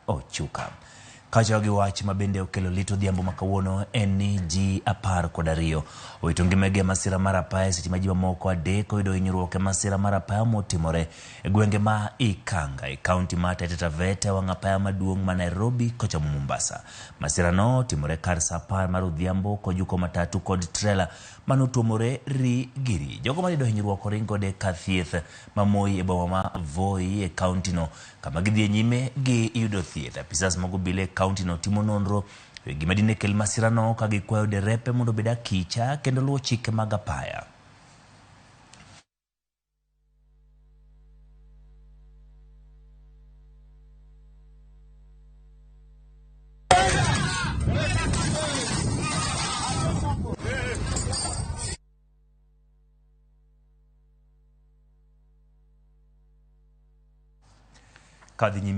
Ochuka. Kajogi wach mabende okelo lit odhiambo makawuono en ni ji 12 owito ngimagi e masira mar apaya seche ma ji mamoko 3 oyudo hinyruok e masira mar apaya motimore e gwenge ma Ikanga e kaunti ma Taita Taveta wang' apaya maduong' ma Nairobi kochomo Mombasa. Masira no timore kar saa 10 mar odhiambo kojuko matatu kod trela manotuomore ri giri. Jogo mayudo hinyruok oringo de kar thieth ma Moi e boma ma Voi e kaunti no kama gidhi nyime gi yudo thieth. Apisas mag obila e kaunti no timo nonro gima dine kel masira no ka gikwayo derepe mondo obed akicha kendo luwo chike mag apaya. Kadhi nyime